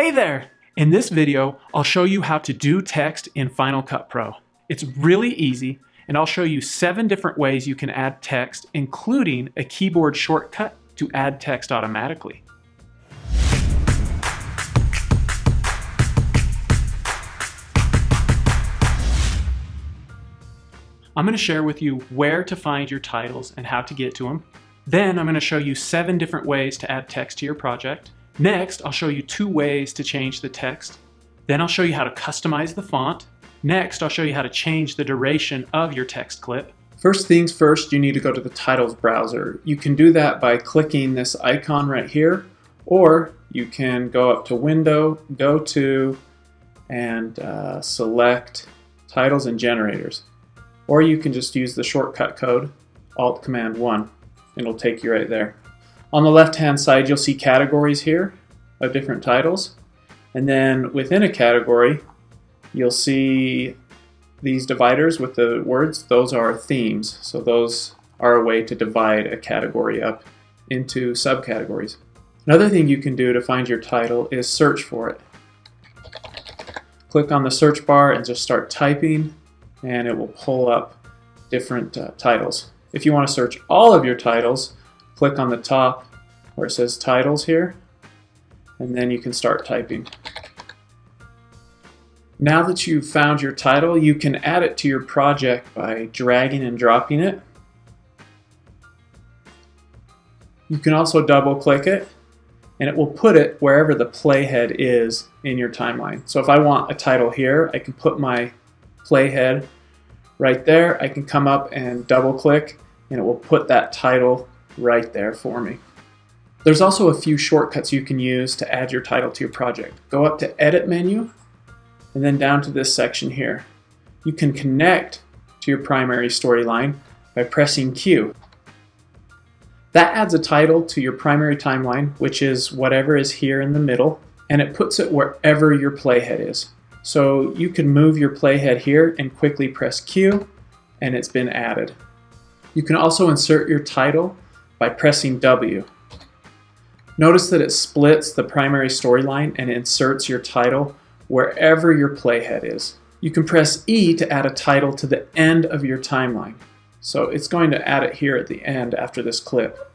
Hey there! In this video, I'll show you how to do text in Final Cut Pro. It's really easy, and I'll show you 7 different ways you can add text, including a keyboard shortcut to add text automatically. I'm going to share with you where to find your titles and how to get to them. Then I'm going to show you 7 different ways to add text to your project. Next, I'll show you 2 ways to change the text. Then I'll show you how to customize the font. Next, I'll show you how to change the duration of your text clip. First things first, you need to go to the Titles browser. You can do that by clicking this icon right here, or you can go up to Window, go to, and select Titles and Generators. Or you can just use the shortcut code, Alt-Command-1, and it'll take you right there. On the left-hand side, you'll see categories here of different titles. And then within a category, you'll see these dividers with the words. Those are themes. So those are a way to divide a category up into subcategories. Another thing you can do to find your title is search for it. Click on the search bar and just start typing, and it will pull up different titles. If you want to search all of your titles, click on the top where it says titles here, and then you can start typing. Now that you've found your title, you can add it to your project by dragging and dropping it. You can also double click it, and it will put it wherever the playhead is in your timeline. So if I want a title here, I can put my playhead right there. I can come up and double click, and it will put that title right there for me. There's also a few shortcuts you can use to add your title to your project. Go up to Edit menu, and then down to this section here. You can connect to your primary storyline by pressing Q. That adds a title to your primary timeline, which is whatever is here in the middle, and it puts it wherever your playhead is. So you can move your playhead here and quickly press Q, and it's been added. You can also insert your title by pressing W. Notice that it splits the primary storyline and inserts your title wherever your playhead is. You can press E to add a title to the end of your timeline. So it's going to add it here at the end after this clip.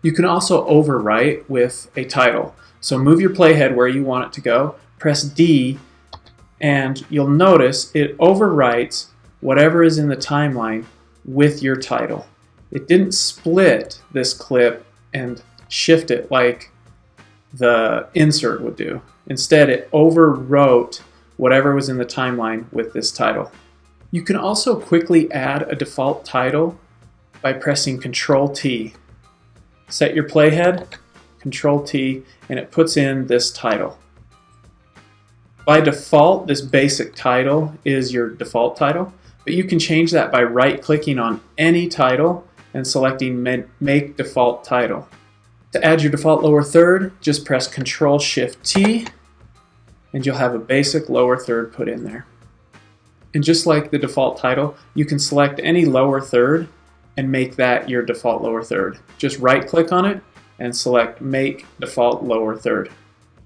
You can also overwrite with a title. So move your playhead where you want it to go, press D, and you'll notice it overwrites whatever is in the timeline with your title. It didn't split this clip and shift it like the insert would do. Instead, it overwrote whatever was in the timeline with this title. You can also quickly add a default title by pressing Control T. Set your playhead, Control T, and it puts in this title. By default, this basic title is your default title, but you can change that by right-clicking on any title and selecting Make Default Title. To add your default lower third, just press Control-Shift-T, and you'll have a basic lower third put in there. And just like the default title, you can select any lower third and make that your default lower third. Just right-click on it and select Make Default Lower Third.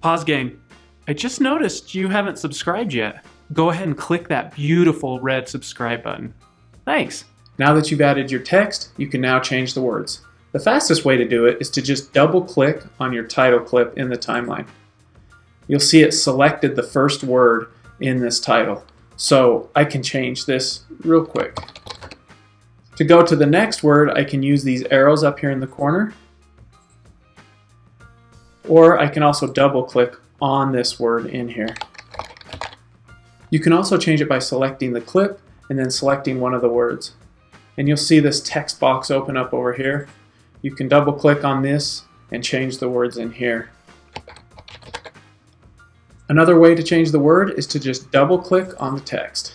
Pause game. I just noticed you haven't subscribed yet. Go ahead and click that beautiful red subscribe button. Thanks. Now that you've added your text, you can now change the words. The fastest way to do it is to just double-click on your title clip in the timeline. You'll see it selected the first word in this title. So I can change this real quick. To go to the next word, I can use these arrows up here in the corner. Or I can also double-click on this word in here. You can also change it by selecting the clip and then selecting one of the words. And you'll see this text box open up over here. You can double-click on this and change the words in here. Another way to change the word is to just double-click on the text.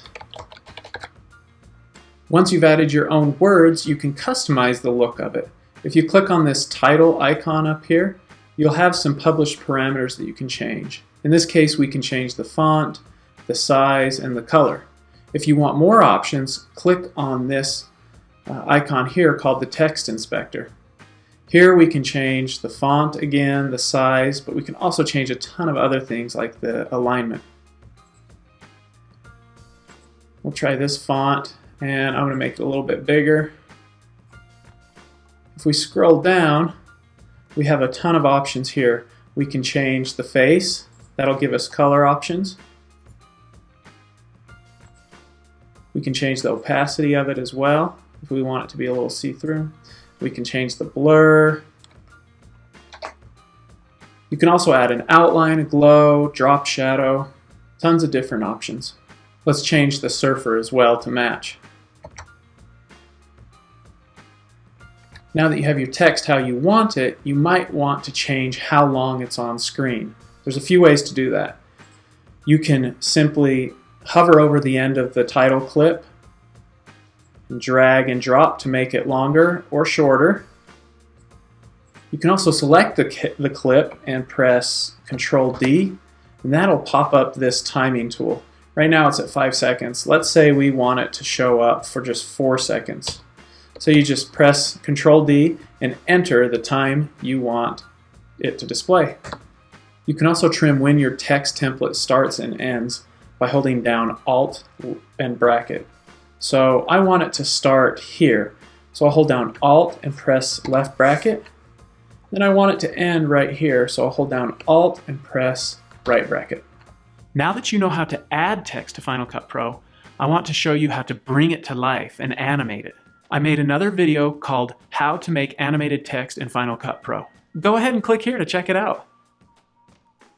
Once you've added your own words, you can customize the look of it. If you click on this title icon up here, you'll have some published parameters that you can change. In this case, we can change the font, the size, and the color. If you want more options, click on this icon here called the Text Inspector. Here we can change the font again, the size, but we can also change a ton of other things like the alignment. We'll try this font, and I'm going to make it a little bit bigger. If we scroll down, we have a ton of options here. We can change the face. That'll give us color options. We can change the opacity of it as well if we want it to be a little see-through. We can change the blur. You can also add an outline, a glow, drop shadow, tons of different options. Let's change the surfer as well to match. Now that you have your text how you want it, you might want to change how long it's on screen. There's a few ways to do that. You can simply hover over the end of the title clip and drag and drop to make it longer or shorter. You can also select the clip and press Control-D, and that'll pop up this timing tool. Right now it's at 5 seconds. Let's say we want it to show up for just 4 seconds. So you just press Control-D and enter the time you want it to display. You can also trim when your text template starts and ends by holding down Alt and bracket. So I want it to start here. So I'll hold down Alt and press left bracket. Then I want it to end right here, so I'll hold down Alt and press right bracket. Now that you know how to add text to Final Cut Pro, I want to show you how to bring it to life and animate it. I made another video called How to Make Animated Text in Final Cut Pro. Go ahead and click here to check it out.